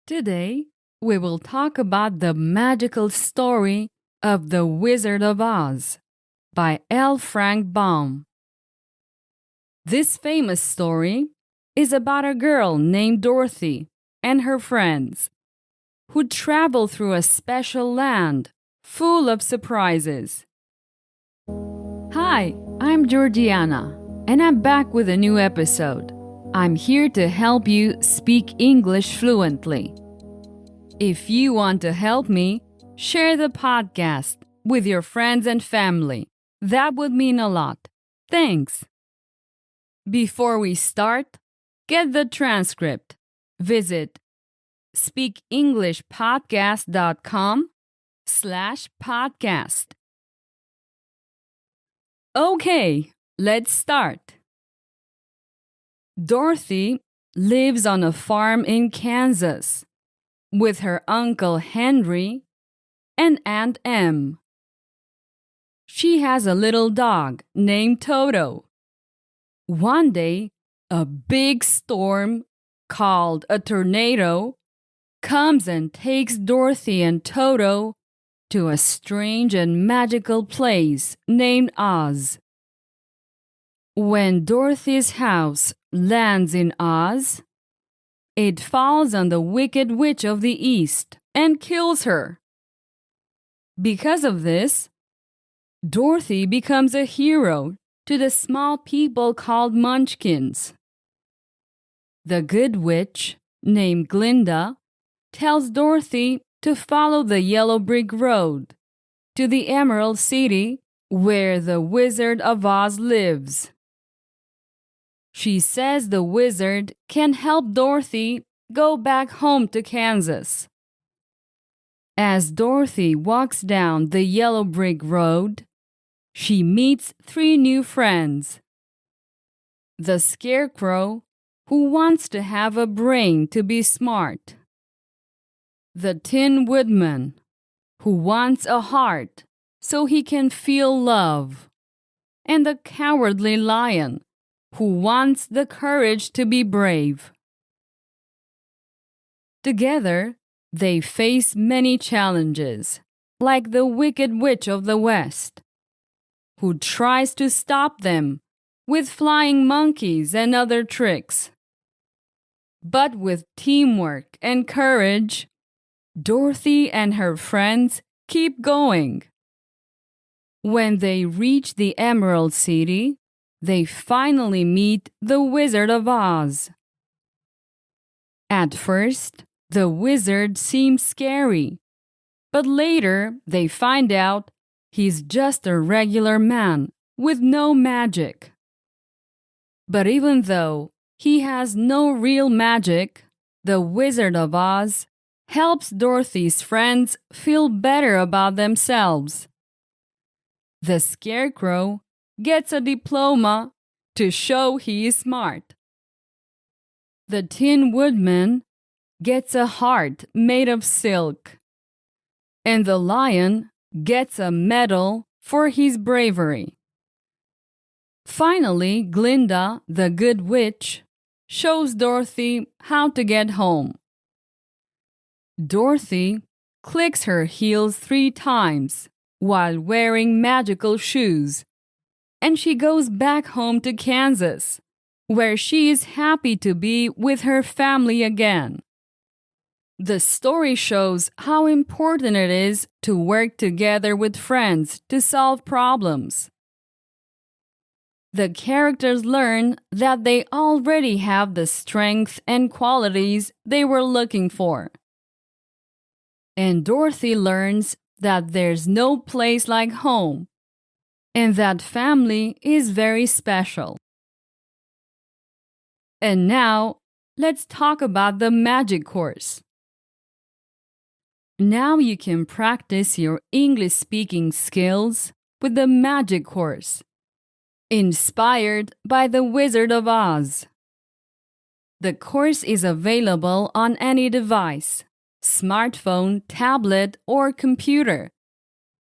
Today, we will talk about the magical story of The Wizard of Oz by L. Frank Baum. This famous story is about a girl named Dorothy and her friends who travel through a special land full of surprises. Hi, I'm Georgiana, and I'm back with a new episode. I'm here to help you speak English fluently. If you want to help me, share the podcast with your friends and family. That would mean a lot. Thanks. Before we start, get the transcript. Visit speakenglishpodcast.com/podcast. Okay, let's start. Dorothy lives on a farm in Kansas with her Uncle Henry and Aunt Em. She has a little dog named Toto. One day, a big storm called a tornado comes and takes Dorothy and Toto to a strange and magical place named Oz. When Dorothy's house lands in Oz, it falls on the Wicked Witch of the East and kills her. Because of this, Dorothy becomes a hero to the small people called Munchkins. The Good Witch, named Glinda, tells Dorothy to follow the yellow brick road to the Emerald City where the Wizard of Oz lives. She says the wizard can help Dorothy go back home to Kansas. As Dorothy walks down the yellow brick road, she meets three new friends. The Scarecrow, who wants to have a brain to be smart. The Tin Woodman, who wants a heart so he can feel love. And the Cowardly Lion, who wants the courage to be brave. Together, they face many challenges, like the Wicked Witch of the West, who tries to stop them with flying monkeys and other tricks. But with teamwork and courage, Dorothy and her friends keep going. When they reach the Emerald City, they finally meet the Wizard of Oz. At first, the wizard seems scary, but later they find out he's just a regular man with no magic. But even though he has no real magic, the Wizard of Oz helps Dorothy's friends feel better about themselves. The Scarecrow gets a diploma to show he is smart. The Tin Woodman gets a heart made of silk. And the lion gets a medal for his bravery. Finally, Glinda, the Good Witch, shows Dorothy how to get home. Dorothy clicks her heels 3 times while wearing magical shoes, and she goes back home to Kansas, where she is happy to be with her family again. The story shows how important it is to work together with friends to solve problems. The characters learn that they already have the strength and qualities they were looking for. And Dorothy learns that there's no place like home, and that family is very special. And now, let's talk about the magic course. Now you can practice your English speaking skills with the magic course, inspired by the Wizard of Oz. The course is available on any device, smartphone, tablet, or computer,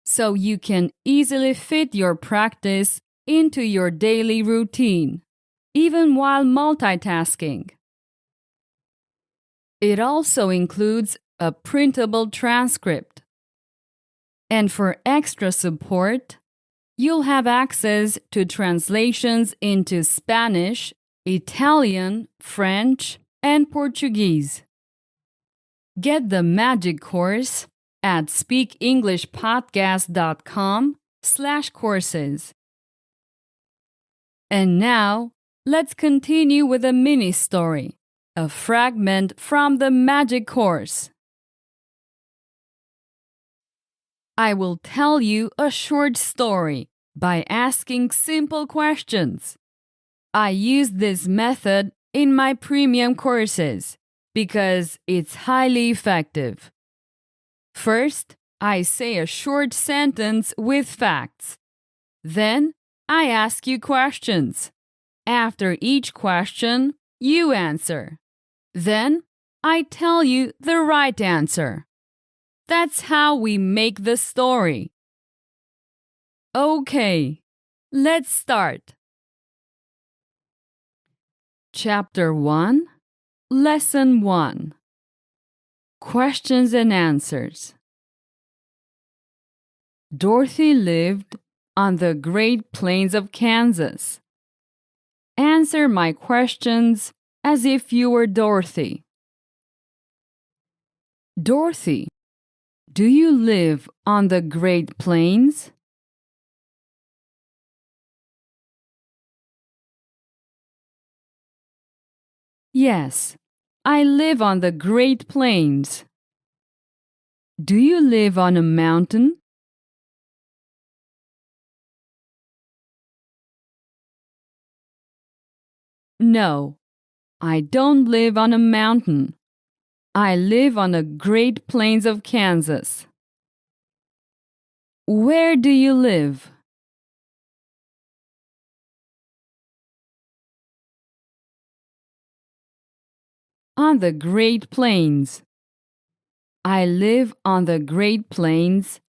so you can easily fit your practice into your daily routine, even while multitasking. It also includes a printable transcript. And for extra support, you'll have access to translations into Spanish, Italian, French, and Portuguese. Get the Magic Course at speakenglishpodcast.com/courses. And now, let's continue with a mini story, a fragment from the Magic Course. I will tell you a short story by asking simple questions. I use this method in my premium courses because it's highly effective. First, I say a short sentence with facts. Then, I ask you questions. After each question, you answer. Then, I tell you the right answer. That's how we make the story. Okay, let's start. Chapter 1, Lesson 1. Questions and Answers. Dorothy lived on the Great Plains of Kansas. Answer my questions as if you were Dorothy. Dorothy, do you live on the Great Plains? Yes, I live on the Great Plains. Do you live on a mountain? No, I don't live on a mountain. I live on the Great Plains of Kansas. Where do you live? On the Great Plains. I live on the Great Plains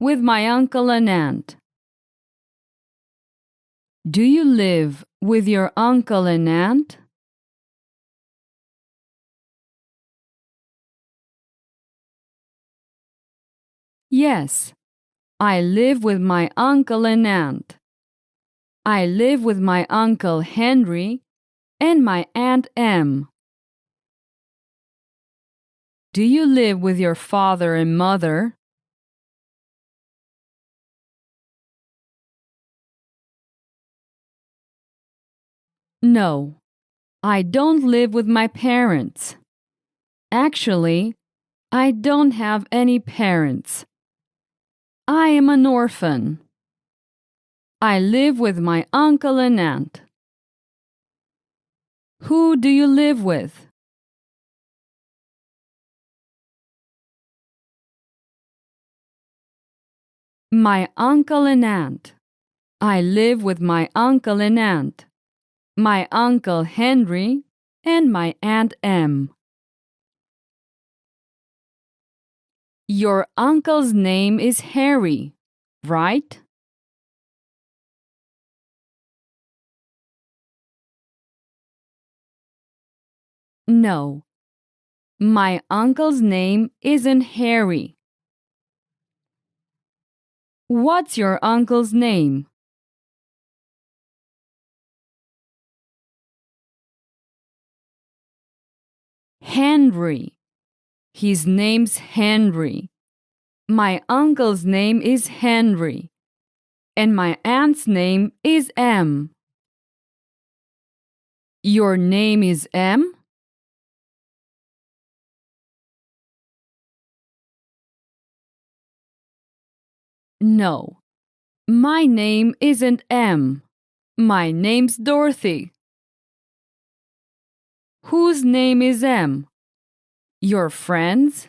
with my uncle and aunt. Do you live with your uncle and aunt? Yes, I live with my uncle and aunt. I live with my uncle Henry and my aunt Em. Do you live with your father and mother? No, I don't live with my parents. Actually, I don't have any parents. I am an orphan. I live with my uncle and aunt. Who do you live with? My uncle and aunt. I live with my uncle and aunt, my uncle Henry, and my aunt Em. Your uncle's name is Harry, right? No, my uncle's name isn't Harry. What's your uncle's name? Henry. His name's Henry. My uncle's name is Henry, and my aunt's name is Em. Your name is Em? No, my name isn't Em. My name's Dorothy. Whose name is Em? Your friend's?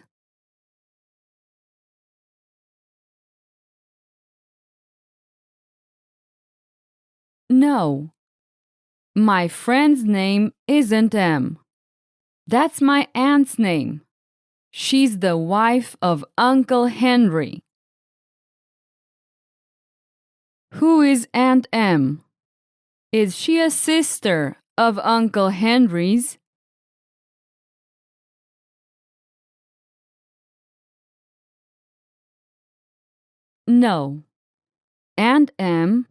No, my friend's name isn't Em. That's my aunt's name. She's the wife of Uncle Henry. Who is Aunt Em? Is she a sister of Uncle Henry's? No, Aunt Em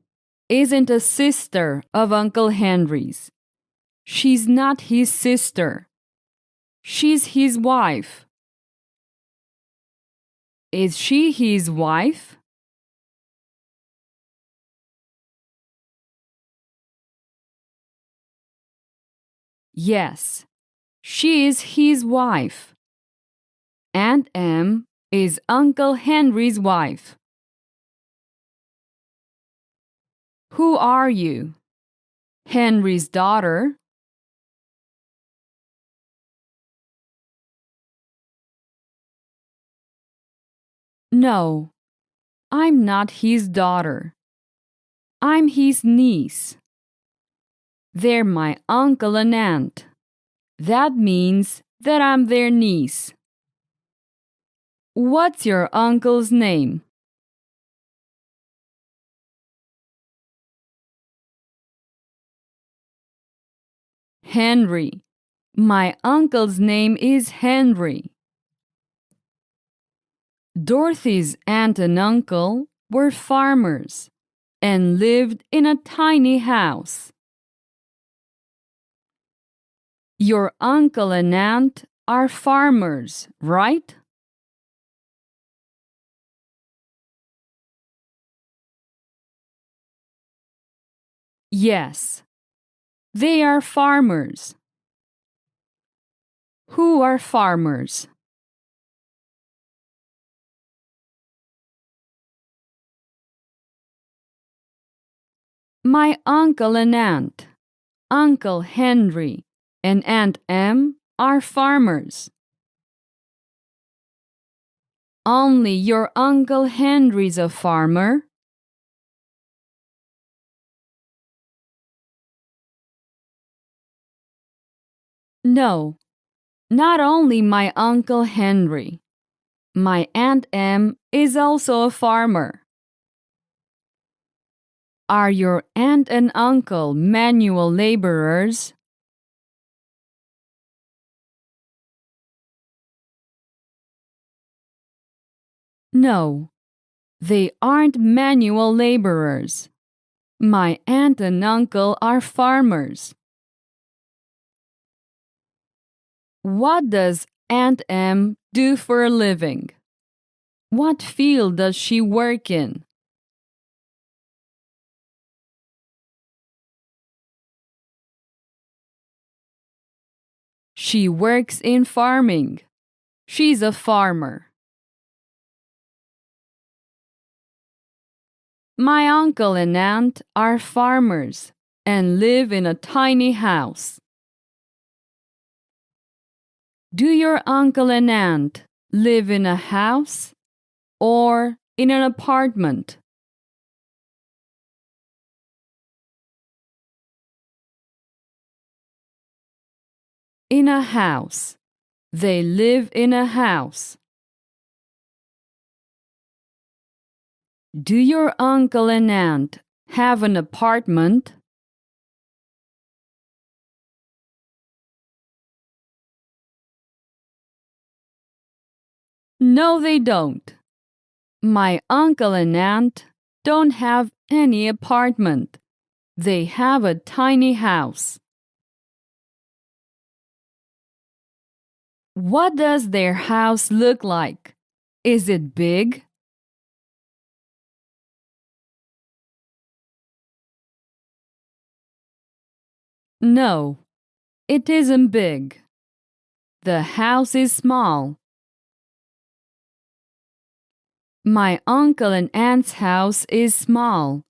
isn't a sister of Uncle Henry's. She's not his sister. She's his wife. Is she his wife? Yes, she is his wife. Aunt Em is Uncle Henry's wife. Who are you? Henry's daughter? No, I'm not his daughter. I'm his niece. They're my uncle and aunt. That means that I'm their niece. What's your uncle's name? Henry. My uncle's name is Henry. Dorothy's aunt and uncle were farmers and lived in a tiny house. Your uncle and aunt are farmers, right? Yes, they are farmers. Who are farmers? My uncle and aunt, Uncle Henry and Aunt Em are farmers. Only your Uncle Henry's a farmer? No, not only my Uncle Henry. My Aunt Em is also a farmer. Are your aunt and uncle manual laborers? No, they aren't manual laborers. My aunt and uncle are farmers. What does Aunt Em do for a living? What field does she work in? She works in farming. She's a farmer. My uncle and aunt are farmers and live in a tiny house. Do your uncle and aunt live in a house or in an apartment? In a house. They live in a house. Do your uncle and aunt have an apartment? No, they don't. My uncle and aunt don't have any apartment. They have a tiny house. What does their house look like? Is it big? No, it isn't big. The house is small. My uncle and aunt's house is small,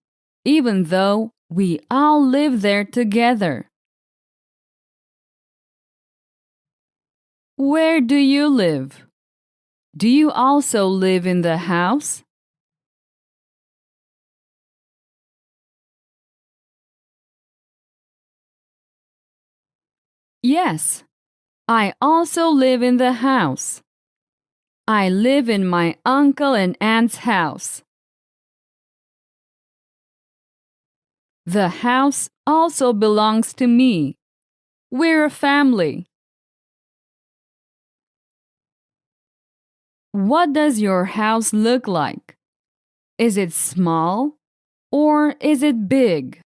even though we all live there together. Where do you live? Do you also live in the house? Yes, I also live in the house. I live in my uncle and aunt's house. The house also belongs to me. We're a family. What does your house look like? Is it small or is it big?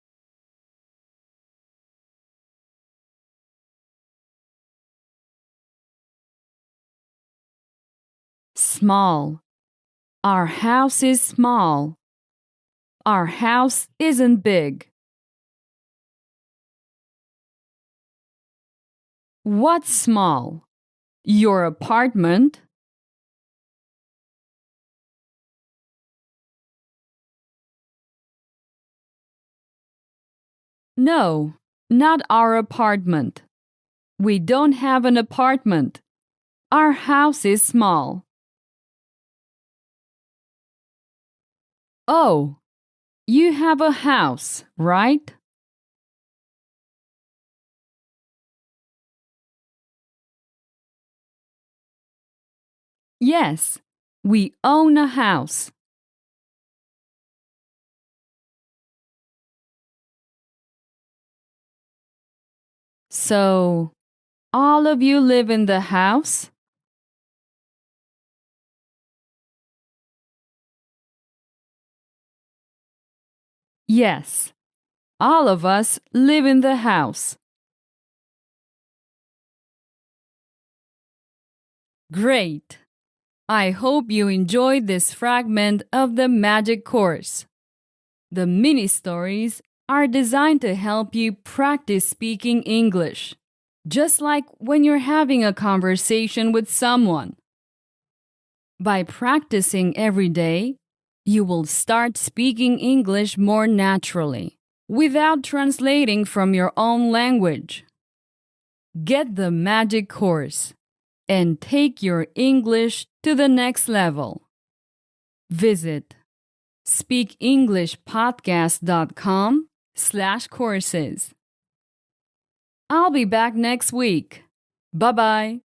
Small. Our house is small. Our house isn't big. What's small? Your apartment? No, not our apartment. We don't have an apartment. Our house is small. Oh, you have a house, right? Yes, we own a house. So, all of you live in the house? Yes, all of us live in the house. Great! I hope you enjoyed this fragment of the magic course. The mini stories are designed to help you practice speaking English, just like when you're having a conversation with someone. By practicing every day, you will start speaking English more naturally, without translating from your own language. Get the magic course and take your English to the next level. Visit speakenglishpodcast.com/courses. I'll be back next week. Bye bye.